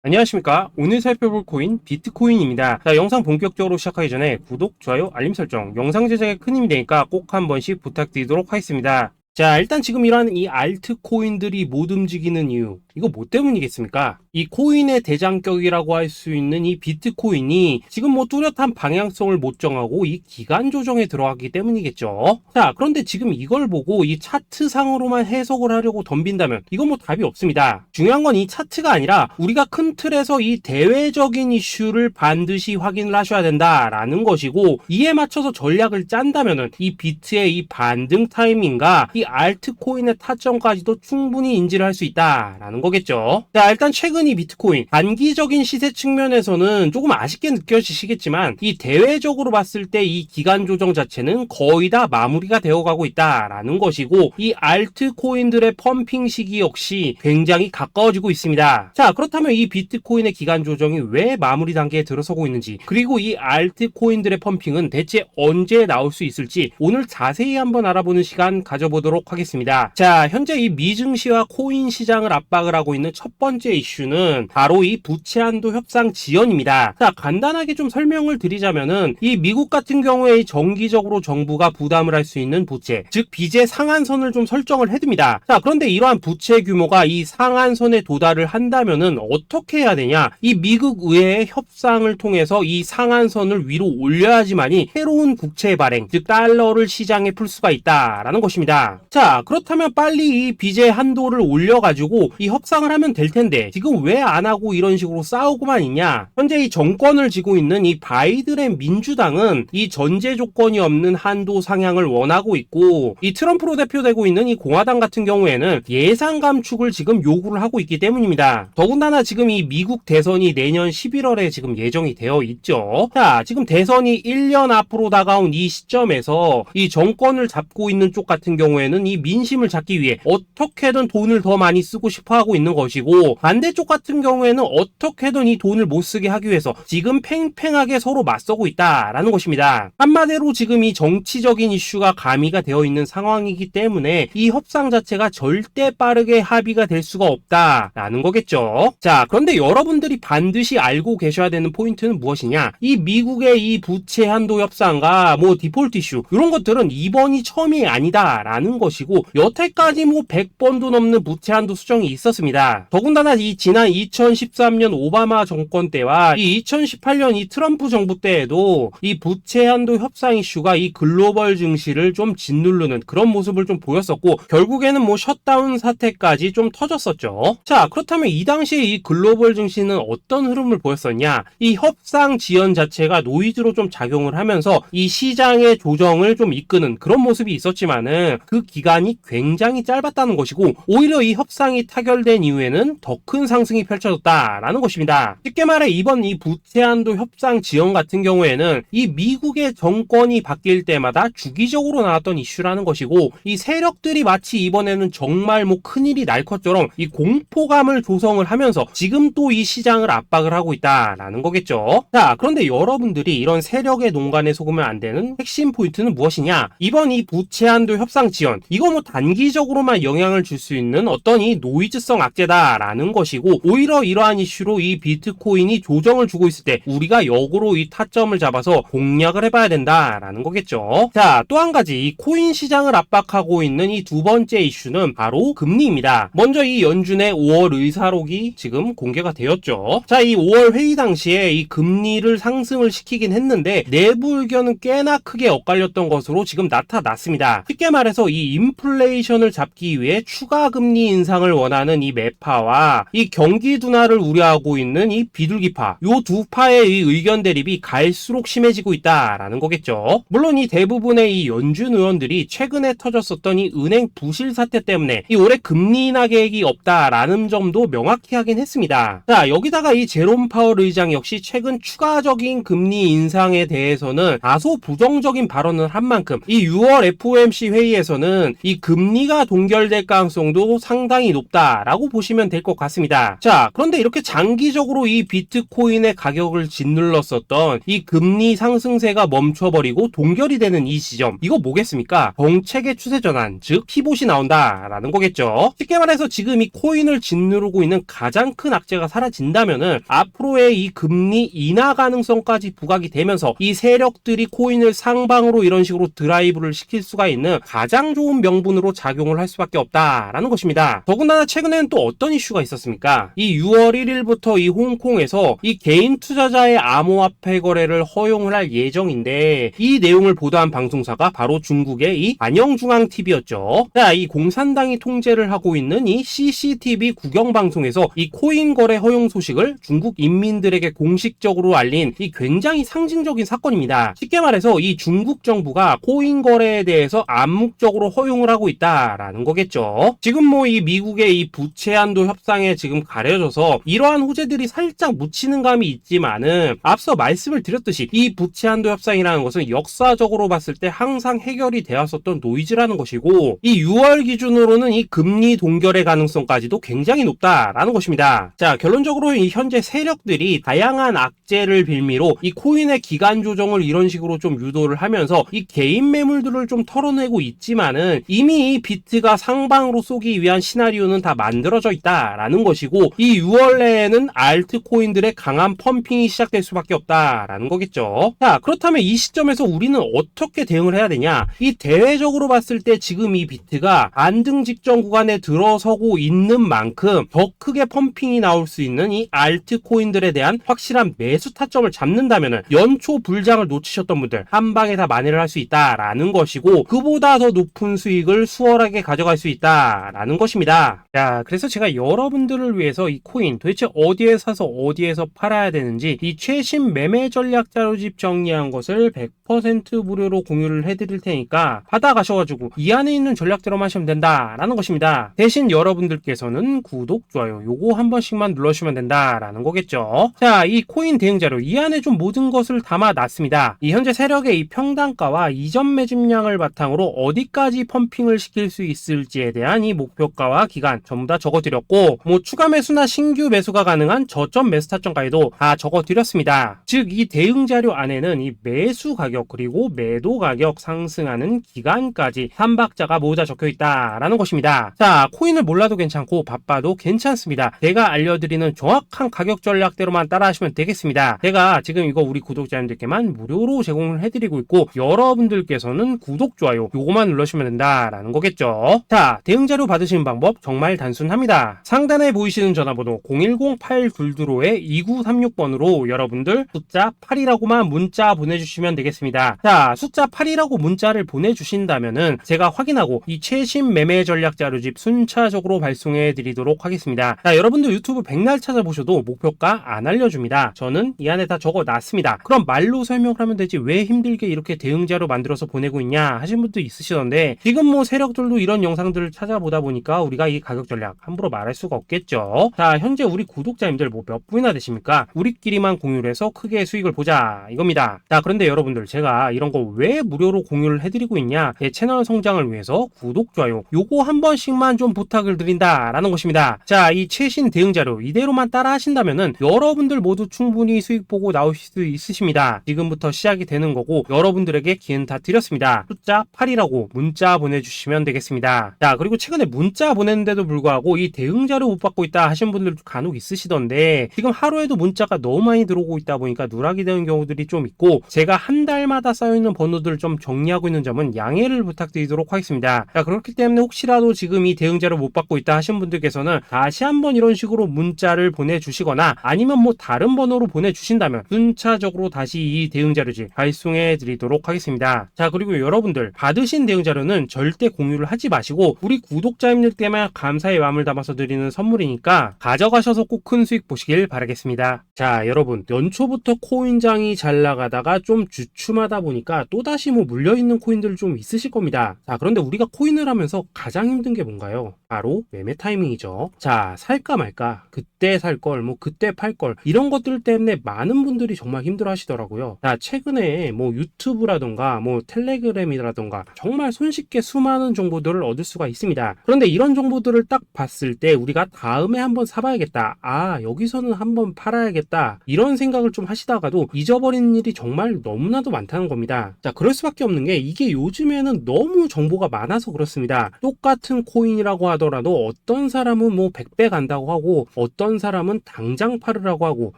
안녕하십니까. 오늘 살펴볼 코인 비트코인입니다. 자, 영상 본격적으로 시작하기 전에 구독, 좋아요, 알림 설정, 영상 제작에 큰 힘이 되니까 꼭 한 번씩 부탁드리도록 하겠습니다. 자, 일단 지금 이러한 이 알트코인들이 못 움직이는 이유, 이거 뭐 때문이겠습니까? 이 코인의 대장격이라고 할 수 있는 이 비트코인이 지금 뭐 뚜렷한 방향성을 못 정하고 이 기간 조정에 들어가기 때문이겠죠. 자, 그런데 지금 이걸 보고 이 차트상으로만 해석을 하려고 덤빈다면 이건 뭐 답이 없습니다. 중요한 건 이 차트가 아니라 우리가 큰 틀에서 이 대외적인 이슈를 반드시 확인을 하셔야 된다라는 것이고, 이에 맞춰서 전략을 짠다면은 이 비트의 이 반등 타이밍과 이 알트코인의 타점까지도 충분히 인지를 할 수 있다라는 거겠죠. 자, 일단 최근 이 비트코인 단기적인 시세 측면에서는 조금 아쉽게 느껴지시겠지만 이 대외적으로 봤을 때 이 기간 조정 자체는 거의 다 마무리가 되어가고 있다라는 것이고, 이 알트코인들의 펌핑 시기 역시 굉장히 가까워지고 있습니다. 자, 그렇다면 이 비트코인의 기간 조정이 왜 마무리 단계에 들어서고 있는지, 그리고 이 알트코인들의 펌핑은 대체 언제 나올 수 있을지 오늘 자세히 한번 알아보는 시간 가져보도록 하겠습니다. 자, 현재 이 미증시와 코인 시장을 압박을 하고 있는 첫 번째 이슈는 바로 이 부채 한도 협상 지연입니다. 자, 간단하게 좀 설명을 드리자면은 이 미국 같은 경우에 정기적으로 정부가 부담을 할 수 있는 부채, 즉 빚의 상한선을 좀 설정을 해둡니다. 자, 그런데 이러한 부채 규모가 이 상한선에 도달을 한다면은 어떻게 해야 되냐? 이 미국 의회의 협상을 통해서 이 상한선을 위로 올려야지만이 새로운 국채 발행, 즉 달러를 시장에 풀 수가 있다라는 것입니다. 자, 그렇다면 빨리 이 빚의 한도를 올려가지고 이 협상을 하면 될 텐데 지금 왜 안 하고 이런 식으로 싸우고만 있냐? 현재 이 정권을 쥐고 있는 이 바이든의 민주당은 이 전제 조건이 없는 한도 상향을 원하고 있고, 이 트럼프로 대표되고 있는 이 공화당 같은 경우에는 예산 감축을 지금 요구를 하고 있기 때문입니다. 더군다나 지금 이 미국 대선이 내년 11월에 지금 예정이 되어 있죠. 자, 지금 대선이 1년 앞으로 다가온 이 시점에서 이 정권을 잡고 있는 쪽 같은 경우에는 이 민심을 잡기 위해 어떻게든 돈을 더 많이 쓰고 싶어 하고 있는 것이고, 반대쪽 같은 경우에는 어떻게든 이 돈을 못 쓰게 하기 위해서 지금 팽팽하게 서로 맞서고 있다라는 것입니다. 한마디로 지금 이 정치적인 이슈가 가미가 되어 있는 상황이기 때문에 이 협상 자체가 절대 빠르게 합의가 될 수가 없다라는 거겠죠. 자, 그런데 여러분들이 반드시 알고 계셔야 되는 포인트는 무엇이냐? 이 미국의 이 부채 한도 협상과 뭐 디폴트 이슈, 이런 것들은 이번이 처음이 아니다라는 것이고, 여태까지 뭐 100번도 넘는 부채 한도 수정이 있었습니다. 더군다나 이 지난 2013년 오바마 정권 때와 이 2018년 이 트럼프 정부 때에도 이 부채 한도 협상 이슈가 이 글로벌 증시를 좀 짓누르는 그런 모습을 좀 보였었고, 결국에는 뭐 셧다운 사태까지 좀 터졌었죠. 자, 그렇다면 이 당시에 이 글로벌 증시는 어떤 흐름을 보였었냐? 이 협상 지연 자체가 노이즈로 좀 작용을 하면서 이 시장의 조정을 좀 이끄는 그런 모습이 있었지만은 그 기간이 굉장히 짧았다는 것이고, 오히려 이 협상이 타결된 이후에는 더 큰 상승이 펼쳐졌다라는 것입니다. 쉽게 말해 이번 이 부채 한도 협상 지연 같은 경우에는 이 미국의 정권이 바뀔 때마다 주기적으로 나왔던 이슈라는 것이고, 이 세력들이 마치 이번에는 정말 뭐 큰일이 날 것처럼 이 공포감을 조성을 하면서 지금 또 이 시장을 압박을 하고 있다라는 거겠죠. 자, 그런데 여러분들이 이런 세력의 농간에 속으면 안 되는 핵심 포인트는 무엇이냐? 이번 이 부채 한도 협상 지연, 이거 뭐 단기적으로만 영향을 줄 수 있는 어떤 이 노이즈성 악재다라는 것이고, 오히려 이러한 이슈로 이 비트코인이 조정을 주고 있을 때 우리가 역으로 이 타점을 잡아서 공략을 해봐야 된다라는 거겠죠. 자, 또 한 가지 이 코인 시장을 압박하고 있는 이 두 번째 이슈는 바로 금리입니다. 먼저 이 연준의 5월 의사록이 지금 공개가 되었죠. 자, 이 5월 회의 당시에 이 금리를 상승을 시키긴 했는데 내부 의견은 꽤나 크게 엇갈렸던 것으로 지금 나타났습니다. 쉽게 말해서 이 인플레이션을 잡기 위해 추가 금리 인상을 원하는 이 매파와 이 경기 둔화를 우려하고 있는 이 비둘기파, 요 두 파의 이 의견 대립이 갈수록 심해지고 있다라는 거겠죠. 물론 이 대부분의 이 연준 의원들이 최근에 터졌었던 이 은행 부실 사태 때문에 이 올해 금리 인하 계획이 없다라는 점도 명확히 하긴 했습니다. 자, 여기다가 이 제롬 파월 의장 역시 최근 추가적인 금리 인상에 대해서는 다소 부정적인 발언을 한 만큼 이 6월 FOMC 회의에서는 보다는 이 금리가 동결될 가능성도 상당히 높다라고 보시면 될 것 같습니다. 자, 그런데 이렇게 장기적으로 이 비트코인의 가격을 짓눌렀었던 이 금리 상승세가 멈춰버리고 동결이 되는 이 지점, 이거 뭐겠습니까? 정책의 추세 전환, 즉 피봇이 나온다라는 거겠죠. 쉽게 말해서 지금 이 코인을 짓누르고 있는 가장 큰 악재가 사라진다면은 앞으로의 이 금리 인하 가능성까지 부각이 되면서 이 세력들이 코인을 상방으로 이런 식으로 드라이브를 시킬 수가 있는 가장 좋은 명분으로 작용을 할 수밖에 없다라는 것입니다. 더군다나 최근에는 또 어떤 이슈가 있었습니까? 이 6월 1일부터 이 홍콩에서 이 개인 투자자의 암호화폐 거래를 허용을 할 예정인데, 이 내용을 보도한 방송사가 바로 중국의 이 안영중앙TV였죠. 자, 이 공산당이 통제를 하고 있는 이 CCTV 국영방송에서 이 코인 거래 허용 소식을 중국 인민들에게 공식적으로 알린 이 굉장히 상징적인 사건입니다. 쉽게 말해서 이 중국 정부가 코인 거래에 대해서 암묵적으로 허용을 하고 있다라는 거겠죠. 지금 뭐 이 미국의 이 부채 한도 협상에 지금 가려져서 이러한 호재들이 살짝 묻히는 감이 있지만은, 앞서 말씀을 드렸듯이 이 부채 한도 협상이라는 것은 역사적으로 봤을 때 항상 해결이 되었었던 노이즈라는 것이고, 이 6월 기준으로는 이 금리 동결의 가능성까지도 굉장히 높다라는 것입니다. 자, 결론적으로 이 현재 세력들이 다양한 악재를 빌미로 이 코인의 기간 조정을 이런 식으로 좀 유도를 하면서 이 개인 매물들을 좀 털어내고 있지만은, 이미 이 비트가 상방으로 쏘기 위한 시나리오는 다 만들어져 있다라는 것이고, 이 6월 내에는 알트코인들의 강한 펌핑이 시작될 수밖에 없다라는 거겠죠. 자, 그렇다면 이 시점에서 우리는 어떻게 대응을 해야 되냐? 이 대외적으로 봤을 때 지금 이 비트가 안등 직전 구간에 들어서고 있는 만큼 더 크게 펌핑이 나올 수 있는 이 알트코인들에 대한 확실한 매수 타점을 잡는다면은 연초 불장을 놓치셨던 분들 한 방에 다 만회를 할 수 있다라는 것이고, 그보다 더 높은 수익을 수월하게 가져갈 수 있다라는 것입니다. 자, 그래서 제가 여러분들을 위해서 이 코인 도대체 어디에 사서 어디에서 팔아야 되는지 이 최신 매매 전략 자료집 정리한 것을 100% 무료로 공유를 해드릴 테니까 받아가셔가지고 이 안에 있는 전략대로만 하시면 된다라는 것입니다. 대신 여러분들께서는 구독, 좋아요 요거 한 번씩만 눌러주시면 된다라는 거겠죠. 자, 이 코인 대응 자료 이 안에 좀 모든 것을 담아놨습니다. 이 현재 세력의 이 평단가와 이전 매집량을 바탕으로 어디까지 펌핑을 시킬 수 있을지에 대한 이 목표가와 기간 전부 다 적어드렸고, 뭐 추가 매수나 신규 매수가 가능한 저점 매수 타점까지도 다 적어드렸습니다. 즉 이 대응 자료 안에는 이 매수 가격 그리고 매도 가격 상승하는 기간까지 3박자가 모두 적혀있다라는 것입니다. 자, 코인을 몰라도 괜찮고 바빠도 괜찮습니다. 제가 알려드리는 정확한 가격 전략대로만 따라하시면 되겠습니다. 제가 지금 이거 우리 구독자님들께만 무료로 제공을 해드리고 있고, 여러분들께서는 구독, 좋아요 요거만 눌러주시면 된다라는 거겠죠. 자, 대응 자료 받으시는 방법 정말 단순합니다. 상단에 보이시는 전화번호 010-822-2936번으로 여러분들 숫자 8이라고만 문자 보내주시면 되겠습니다. 자, 숫자 8이라고 문자를 보내주신다면은 제가 확인하고 이 최신 매매 전략 자료집 순차적으로 발송해 드리도록 하겠습니다. 자, 여러분들 유튜브 백날 찾아보셔도 목표가 안 알려줍니다. 저는 이 안에 다 적어놨습니다. 그럼 말로 설명을 하면 되지 왜 힘들게 이렇게 대응 자료 만들어서 보내고 있냐 하신 분도 있으시던데, 지금 뭐 세력들도 이런 영상들을 찾아보다 보니까 우리가 이 가격 전략 함부로 말할 수가 없겠죠. 자, 현재 우리 구독자님들 뭐 몇 분이나 되십니까? 우리끼리만 공유를 해서 크게 수익을 보자 이겁니다. 자, 그런데 여러분들 제가 이런 거 왜 무료로 공유를 해드리고 있냐? 제 채널 성장을 위해서 구독, 좋아요 요거 한 번씩만 좀 부탁을 드린다라는 것입니다. 자, 이 최신 대응 자료 이대로만 따라 하신다면은 여러분들 모두 충분히 수익 보고 나오실 수 있으십니다. 지금부터 시작이 되는 거고, 여러분들에게 기회는 다 드렸습니다. 숫자 8이라고 문자 보내주시면 되겠습니다. 자, 그리고 최근에 문자 보냈는데도 불구하고 이 대응 자료 못 받고 있다 하신 분들도 간혹 있으시던데, 지금 하루에도 문자가 너무 많이 들어오고 있다 보니까 누락이 되는 경우들이 좀 있고, 제가 한 달마다 쌓여있는 번호들을 좀 정리하고 있는 점은 양해를 부탁드리도록 하겠습니다. 자, 그렇기 때문에 혹시라도 지금 이 대응 자료 못 받고 있다 하신 분들께서는 다시 한번 이런 식으로 문자를 보내주시거나 아니면 뭐 다른 번호로 보내주신다면 순차적으로 다시 이 대응 자료집 발송해 드리도록 하겠습니다. 자, 그리고 여러분들 받으신 대응 자료는 절대 공유를 하지 마시고 우리 구독자님들께만 감사의 마음을 담아서 드리는 선물이니까 가져가셔서 꼭 큰 수익 보시길 바라겠습니다. 자, 여러분 연초부터 코인장이 잘 나가다가 좀 주춤하다 보니까 또다시 뭐 물려있는 코인들 좀 있으실 겁니다. 자, 그런데 우리가 코인을 하면서 가장 힘든 게 뭔가요? 바로 매매 타이밍이죠. 자, 살까 말까, 그때 살 걸, 뭐 그때 팔 걸, 이런 것들 때문에 많은 분들이 정말 힘들어 하시더라고요. 자, 최근에 뭐 유튜브라던가 뭐 텔레그램이라던가 정말 손쉽게 쉽게 수많은 정보들을 얻을 수가 있습니다. 그런데 이런 정보들을 딱 봤을 때 우리가 다음에 한번 사봐야겠다, 여기서는 한번 팔아야겠다, 이런 생각을 좀 하시다가도 잊어버리는 일이 정말 너무나도 많다는 겁니다. 자, 그럴 수밖에 없는 게 이게 요즘에는 너무 정보가 많아서 그렇습니다. 똑같은 코인이라고 하더라도 어떤 사람은 뭐 100배 간다고 하고 어떤 사람은 당장 팔으라고 하고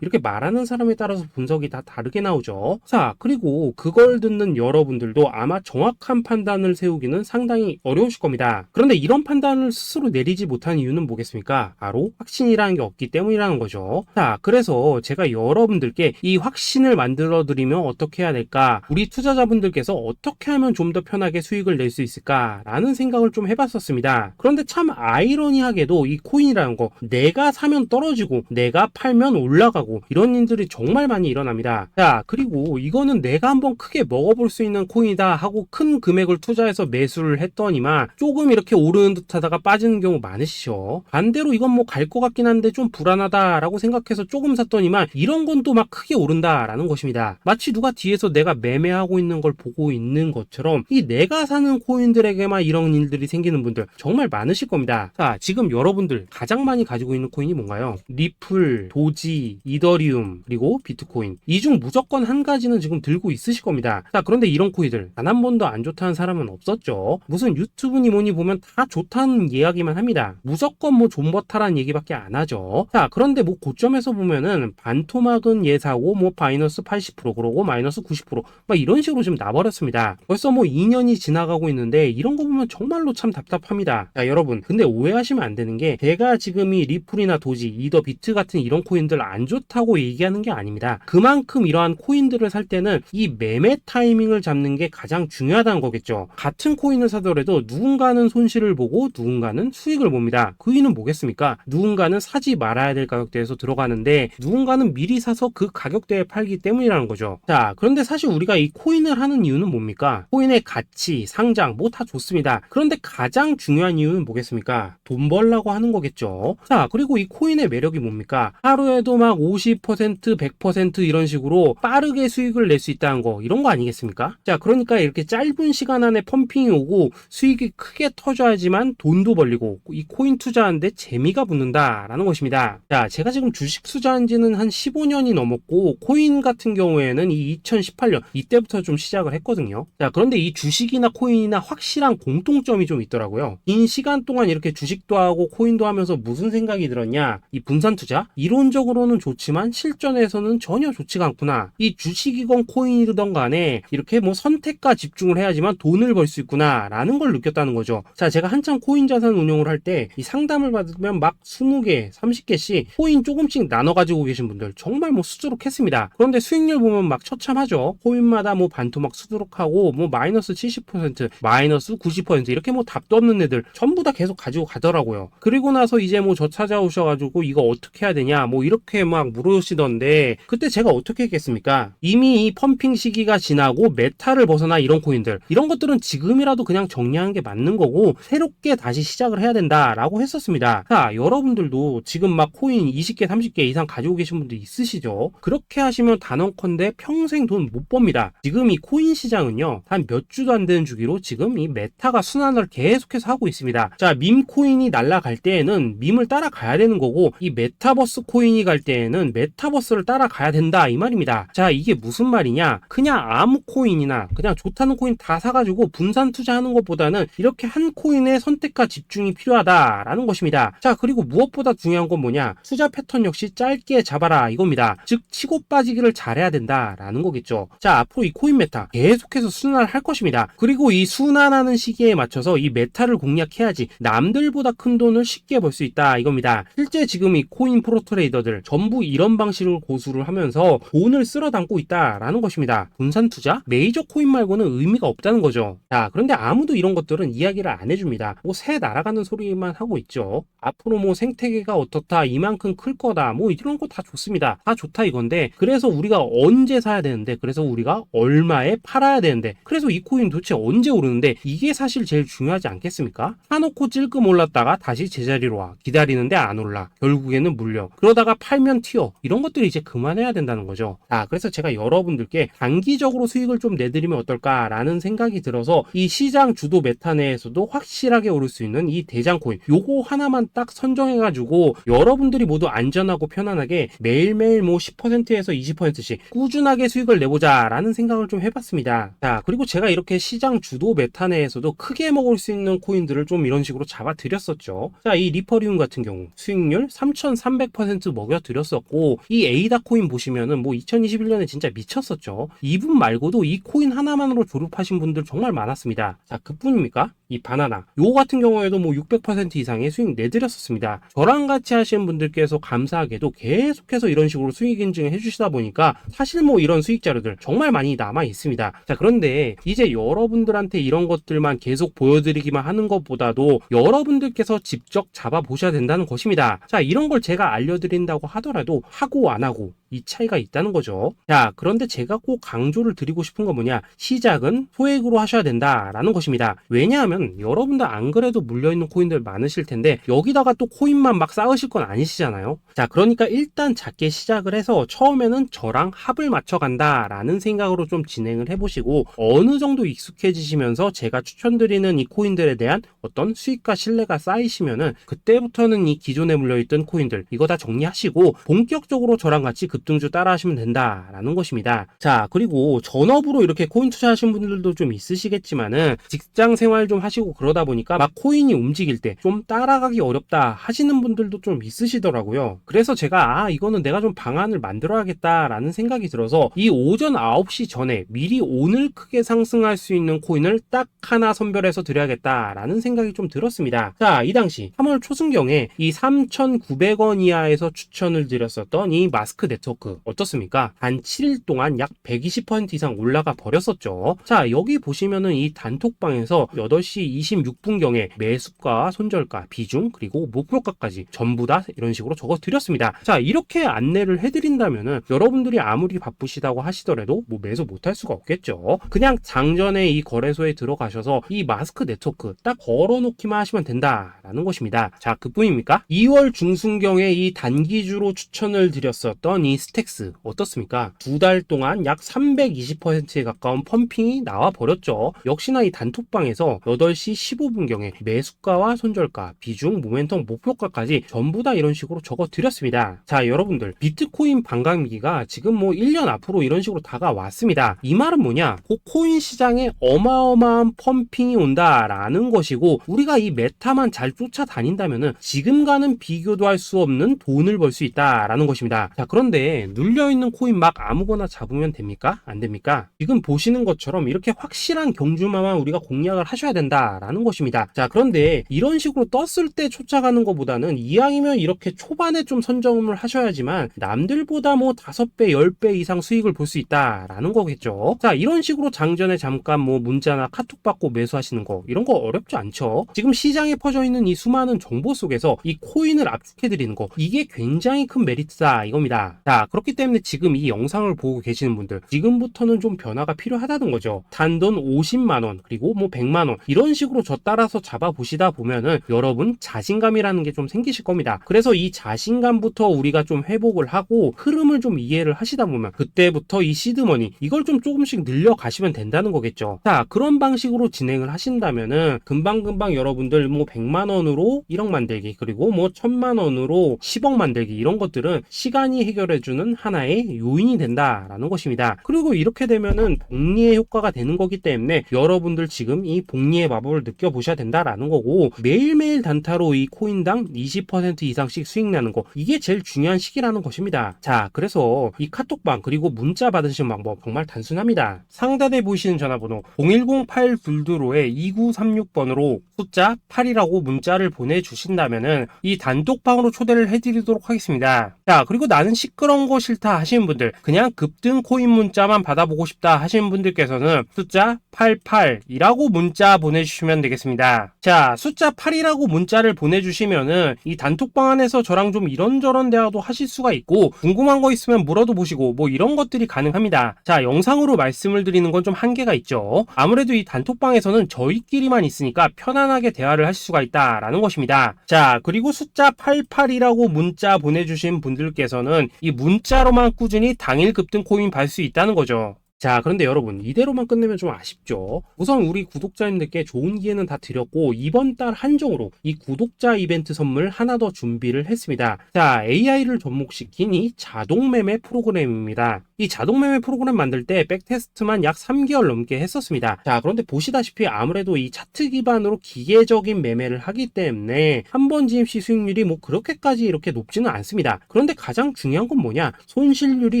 이렇게 말하는 사람에 따라서 분석이 다 다르게 나오죠. 자, 그리고 그걸 듣는 여러분들도 아마 정확한 판단을 세우기는 상당히 어려우실 겁니다. 그런데 이런 판단을 스스로 내리지 못한 이유는 뭐겠습니까? 바로 확신이라는 게 없기 때문이라는 거죠. 자, 그래서 제가 여러분들께 이 확신을 만들어 드리면 어떻게 해야 될까? 우리 투자자분들께서 어떻게 하면 좀 더 편하게 수익을 낼 수 있을까? 라는 생각을 좀 해봤었습니다. 그런데 참 아이러니하게도 이 코인이라는 거, 내가 사면 떨어지고 내가 팔면 올라가고 이런 일들이 정말 많이 일어납니다. 자, 그리고 이거는 내가 한번 크게 먹어볼 수 있는 코인이다 하고 큰 금액을 투자해서 매수를 했더니만 조금 이렇게 오르는 듯 하다가 빠지는 경우 많으시죠. 반대로 이건 뭐 갈 것 같긴 한데 좀 불안하다라고 생각해서 조금 샀더니만 이런 건 또 막 크게 오른다라는 것입니다. 마치 누가 뒤에서 내가 매매하고 있는 걸 보고 있는 것처럼 이 내가 사는 코인들에게만 이런 일들이 생기는 분들 정말 많으실 겁니다. 자, 지금 여러분들 가장 많이 가지고 있는 코인이 뭔가요? 리플, 도지, 이더리움, 그리고 비트코인. 이 중 무조건 한 가지는 지금 들고 있으실 겁니다. 자, 그런데 이런 코인들 단 한 번도 안 좋다는 사람은 없었죠. 무슨 유튜브니 뭐니 보면 다 좋다는 이야기만 합니다. 무조건 뭐 존버타라는 얘기밖에 안 하죠. 자, 그런데 뭐 고점에서 보면은 반토막은 예사고 뭐 마이너스 80% 그러고 마이너스 90% 막 이런 식으로 지금 나버렸습니다. 벌써 뭐 2년이 지나가고 있는데 이런 거 보면 정말로 참 답답합니다. 자, 여러분, 근데 오해하시면 안 되는 게 제가 지금 이 리플이나 도지, 이더 비트 같은 이런 코인들 안 좋다고 얘기하는 게 아닙니다. 그만큼 이러한 코인들을 살 때는 이 매매 타이밍을 잡는 게 가장 중요하다는 거겠죠. 같은 코인을 사더라도 누군가는 손실을 보고 누군가는 수익을 봅니다. 그 이유는 뭐겠습니까? 누군가는 사지 말아야 될 가격대에서 들어가는데 누군가는 미리 사서 그 가격대에 팔기 때문이라는 거죠. 자, 그런데 사실 우리가 이 코인을 하는 이유는 뭡니까? 코인의 가치, 상장 뭐 다 좋습니다. 그런데 가장 중요한 이유는 뭐겠습니까? 돈 벌라고 하는 거겠죠. 자, 그리고 이 코인의 매력이 뭡니까? 하루에도 막 50%, 100% 이런 식으로 빠르게 수익을 낼 수 있다는 거, 이런 거 아니겠습니까? 자, 그러니까 이렇게 짧은 시간 안에 펌핑이 오고 수익이 크게 터져야지만 돈도 벌리고 이 코인 투자하는데 재미가 붙는다라는 것입니다. 자, 제가 지금 주식 투자한 지는 한 15년이 넘었고 코인 같은 경우에는 이 2018년 이때부터 좀 시작을 했거든요. 자, 그런데 이 주식이나 코인이나 확실한 공통점이 좀 있더라고요. 긴 시간 동안 이렇게 주식도 하고 코인도 하면서 무슨 생각이 들었냐? 이 분산 투자? 이론적으로는 좋지만 실전에서는 전혀 좋지가 않구나. 이 주식이건 코인이든 간에 이렇게 뭐 선택과 집중을 해야지만 돈을 벌 수 있구나 라는 걸 느꼈다는 거죠. 자, 제가 한참 코인 자산 운용을 할 때 이 상담을 받으면 막 20개, 30개씩 코인 조금씩 나눠 가지고 계신 분들 정말 뭐 수두룩했습니다. 그런데 수익률 보면 막 처참하죠. 코인마다 뭐 반토막 수두룩하고 뭐 마이너스 70%, 마이너스 90% 이렇게 뭐 답도 없는 애들 전부 다 계속 가지고 가더라고요. 그리고 나서 이제 뭐 저 찾아오셔가지고 이거 어떻게 해야 되냐 뭐 이렇게 막 물으시던데 그때 제가 어떻게 했겠습니까? 이미 이 펌핑 시기가 지나고 메타를 벗어나 이런 코인들 이런 것들은 지금이라도 그냥 정리하는 게 맞는 거고 새롭게 다시 시작을 해야 된다라고 했었습니다. 자, 여러분들도 지금 막 코인 20개, 30개 이상 가지고 계신 분들 있으시죠? 그렇게 하시면 단언컨대 평생 돈 못 법니다. 지금 이 코인 시장은요 한 몇 주도 안 되는 주기로 지금 이 메타가 순환을 계속해서 하고 있습니다. 자, 밈 코인이 날아갈 때에는 밈을 따라가야 되는 거고 이 메타버스 코인이 갈 때에는 메타버스를 따라가야 된다 이 말입니다. 자, 이게 무슨 말이냐? 그냥 아무 코인이나 그냥 좋다는 코인 다 사가지고 분산 투자하는 것보다는 이렇게 한 코인에 선택과 집중이 필요하다라는 것입니다. 자, 그리고 무엇보다 중요한 건 뭐냐? 투자 패턴 역시 짧게 잡아라 이겁니다. 즉 치고 빠지기를 잘해야 된다라는 거겠죠. 자, 앞으로 이 코인 메타 계속해서 순환을 할 것입니다. 그리고 이 순환하는 시기에 맞춰서 이 메타를 공략해야지 남들보다 큰 돈을 쉽게 벌 수 있다 이겁니다. 실제 지금 이 코인 프로 트레이더들 전부 이런 방식을 고수를 하면서 돈을 쓸어 담고 있다라는 것입니다. 분산 투자? 메이저 코인 말고는 의미가 없다는 거죠. 자, 그런데 아무도 이런 것들은 이야기를 안 해줍니다. 뭐 새 날아가는 소리만 하고 있죠. 앞으로 뭐 생태계가 어떻다, 이만큼 클 거다, 뭐 이런 거 다 좋습니다. 다 좋다 이건데 그래서 우리가 언제 사야 되는데 그래서 우리가 얼마에 팔아야 되는데 그래서 이 코인 도대체 언제 오르는데 이게 사실 제일 중요하지 않겠습니까? 사놓고 찔끔 올랐다가 다시 제자리로 와 기다리는데 안 올라 결국에는 물려 그러다가 팔면 튀어 이런 것들이 이제 그만해야 된다는 거죠. 그래서 제가 여러분들께 단기적으로 수익을 좀 내드리면 어떨까라는 생각이 들어서 이 시장 주도 메타 내에서도 확실하게 오를 수 있는 이 대장 코인, 요거 하나만 딱 선정해가지고 여러분들이 모두 안전하고 편안하게 매일매일 뭐 10%에서 20%씩 꾸준하게 수익을 내보자 라는 생각을 좀 해봤습니다. 자, 그리고 제가 이렇게 시장 주도 메타 내에서도 크게 먹을 수 있는 코인들을 좀 이런 식으로 잡아드렸었죠. 자, 이 리퍼리움 같은 경우 수익률 3300% 먹여드렸었고, 이 에이다 코인 보시면은 뭐 2021년에 진짜 미쳤었죠. 이분 말고도 이 코인 하나만으로 졸업하신 분들 정말 많았습니다. 자, 그뿐입니까? 이 바나나 요거 같은 경우에도 뭐 600% 이상의 수익 내드렸었습니다. 저랑 같이 하시는 분들께서 감사하게도 계속해서 이런 식으로 수익 인증을 해주시다 보니까 사실 뭐 이런 수익 자료들 정말 많이 남아 있습니다. 자, 그런데 이제 여러분들한테 이런 것들만 계속 보여드리기만 하는 것보다도 여러분들께서 직접 잡아보셔야 된다는 것입니다. 자, 이런 걸 제가 알려드린다고 하더라도 하고 안 하고 이 차이가 있다는 거죠. 자, 그런데 제가 꼭 강조를 드리고 싶은 건 뭐냐, 시작은 소액으로 하셔야 된다라는 것입니다. 왜냐하면 여러분들 안 그래도 물려있는 코인들 많으실 텐데 여기다가 또 코인만 막 쌓으실 건 아니시잖아요. 자, 그러니까 일단 작게 시작을 해서 처음에는 저랑 합을 맞춰 간다라는 생각으로 좀 진행을 해보시고, 어느 정도 익숙해지시면서 제가 추천드리는 이 코인들에 대한 어떤 수익과 신뢰가 쌓이시면은 그때부터는 이 기존에 물려있던 코인들 이거 다 정리하시고 본격적으로 저랑 같이 급등주 따라 하시면 된다라는 것입니다. 자, 그리고 전업으로 이렇게 코인 투자하시는 분들도 좀 있으시겠지만은 직장 생활 좀 하시고 그러다 보니까 막 코인이 움직일 때 좀 따라가기 어렵다 하시는 분들도 좀 있으시더라고요. 그래서 제가 이거는 내가 좀 방안을 만들어야겠다라는 생각이 들어서 이 오전 9시 전에 미리 오늘 크게 상승할 수 있는 코인을 딱 하나 선별해서 드려야겠다라는 생각이 좀 들었습니다. 자, 이 당시 3월 초순경에 이 3,900원 이하에서 추천을 드렸었던 이 마스크 네트워크 어떻습니까? 단 7일 동안 약 120% 이상 올라가 버렸었죠. 자, 여기 보시면은 이 단톡방에서 8시 26분경에 매수가, 손절가, 비중, 그리고 목표가까지 전부 다 이런 식으로 적어 드렸습니다. 자, 이렇게 안내를 해드린다면은 여러분들이 아무리 바쁘시다고 하시더라도 뭐 매수 못할 수가 없겠죠. 그냥 장전에 이 거래소에 들어가셔서 이 마스크 네트워크 딱 걸어놓기만 하시면 된다라는 것입니다. 자, 그뿐입니까? 2월 중순경에 이 단기주로 추천을 드렸었던 이 스택스 어떻습니까? 2달 동안 약 320%에 가까운 펌핑이 나와 버렸죠. 역시나 이 단톡방에서 8시 15분경에 매수가와 손절가, 비중, 모멘텀, 목표가까지 전부 다 이런 식으로 적어 드렸습니다. 자, 여러분들 비트코인 반감기가 지금 뭐 1년 앞으로 이런 식으로 다가왔습니다. 이 말은 뭐냐? 코인 시장에 어마어마한 펌핑이 온다라는 것이고, 우리가 이 메타만 잘 쫓아다닌다면은 지금과는 비교도 할 수 없는 돈을 벌 수 있다라는 것입니다. 자, 그런데 눌려있는 코인 막 아무거나 잡으면 됩니까? 안 됩니까? 지금 보시는 것처럼 이렇게 확실한 경주마만 우리가 공략을 하셔야 된다라는 것입니다. 자, 그런데 이런 식으로 떴을 때 쫓아가는 것보다는 이왕이면 이렇게 초반에 좀 선점을 하셔야지만 남들보다 뭐 5배, 10배 이상 수익을 볼 수 있다라는 거겠죠. 자, 이런 식으로 장전에 잠깐 뭐 문자나 카톡 받고 매수하시는 거 이런 거 어렵지 않죠. 지금 시장에 퍼져 있는 이 수많은 정보 속에서 이 코인을 압축해드리는 거, 이게 굉장히 큰 메리트다 이겁니다. 자, 그렇기 때문에 지금 이 영상을 보고 계시는 분들 지금부터는 좀 변화가 필요하다는 거죠. 단돈 50만원 그리고 뭐 100만원 이런 식으로 저 따라서 잡아보시다 보면은 여러분 자신감이라는 게 좀 생기실 겁니다. 그래서 이 자신감부터 우리가 좀 회복을 하고 흐름을 좀 이해를 하시다 보면 그때부터 이 시드머니 이걸 좀 조금씩 늘려가시면 된다는 거겠죠. 자, 그런 방식으로 진행을 하신다면은 금방금방 여러분들 뭐 100만원으로 1억 만들기 그리고 뭐 1000만원으로 10억 만들기 이런 것들은 시간이 해결해주는 하나의 요인이 된다라는 것입니다. 그리고 이렇게 되면은 복리의 효과가 되는 거기 때문에 여러분들 지금 이 복리의 마법을 느껴보셔야 된다라는 거고, 매일매일 단타로 이 코인당 20% 이상씩 수익 나는 거, 이게 제일 중요한 시기라는 것입니다. 자, 그래서 이 카톡방 그리고 문자 받으시는 방법 정말 단순합니다. 상단에 보이시는 전화번호 010-822-2936번으로 숫자 8이라고 문자를 보내주신다면은 이 단톡방으로 초대를 해드리도록 하겠습니다. 자, 그리고 나는 시끄러운 거 싫다 하시는 분들, 그냥 급등 코인 문자만 받아보고 싶다 하시는 분들께서는 숫자 88이라고 문자 보내주시면 되겠습니다. 자, 숫자 8이라고 문자를 보내주시면은 이 단톡방 안에서 저랑 좀 이런저런 대화도 하실 수가 있고, 궁금한 거 있으면 물어도 보시고 뭐 이런 것들이 가능합니다. 자, 영상으로 말씀을 드리는 건 좀 한계가 있죠. 아무래도 이 단톡방에서는 저희끼리만 있으니까 편안하게 대화를 하실 수가 있다라는 것입니다. 자, 그리고 숫자 88이라고 문자 보내주신 분들께서는 이 문자로만 꾸준히 당일 급등 코인 받을 수 있다는 거죠. 자, 그런데 여러분, 이대로만 끝내면 좀 아쉽죠? 우선 우리 구독자님들께 좋은 기회는 다 드렸고, 이번 달 한정으로 이 구독자 이벤트 선물 하나 더 준비를 했습니다. 자, AI를 접목시킨 이 자동 매매 프로그램입니다. 이 자동 매매 프로그램 만들 때 백테스트만 약 3개월 넘게 했었습니다. 자, 그런데 보시다시피 아무래도 이 차트 기반으로 기계적인 매매를 하기 때문에 한 번 GMC 수익률이 뭐 그렇게까지 이렇게 높지는 않습니다. 그런데 가장 중요한 건 뭐냐? 손실률이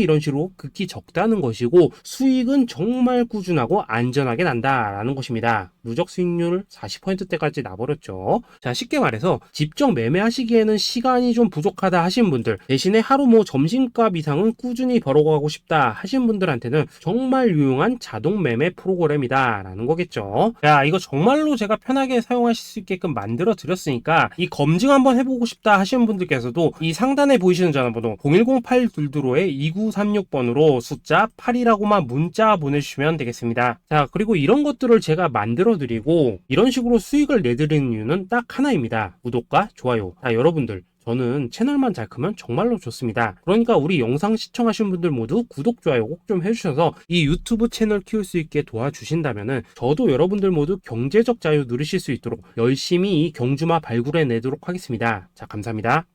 이런 식으로 극히 적다는 것이고, 수익은 정말 꾸준하고 안전하게 난다라는 것입니다. 누적 수익률 40%대까지 나버렸죠. 자, 쉽게 말해서 직접 매매하시기에는 시간이 좀 부족하다 하신 분들, 대신에 하루 뭐 점심값 이상은 꾸준히 벌어가고 싶다 하신 분들한테는 정말 유용한 자동 매매 프로그램이다 라는 거겠죠. 자, 이거 정말로 제가 편하게 사용하실 수 있게끔 만들어 드렸으니까 이 검증 한번 해보고 싶다 하시는 분들께서도 이 상단에 보이시는 전화번호 010-8222-2936번으로 숫자 8이라고만 문자 보내주시면 되겠습니다. 자, 그리고 이런 것들을 제가 만들어 드리고 이런 식으로 수익을 내드리는 이유는 딱 하나입니다. 구독과 좋아요. 자, 여러분들, 저는 채널만 잘 크면 정말로 좋습니다. 그러니까 우리 영상 시청하신 분들 모두 구독, 좋아요 꼭 좀 해주셔서 이 유튜브 채널 키울 수 있게 도와주신다면은 저도 여러분들 모두 경제적 자유 누리실 수 있도록 열심히 이 경주마 발굴해 내도록 하겠습니다. 자, 감사합니다.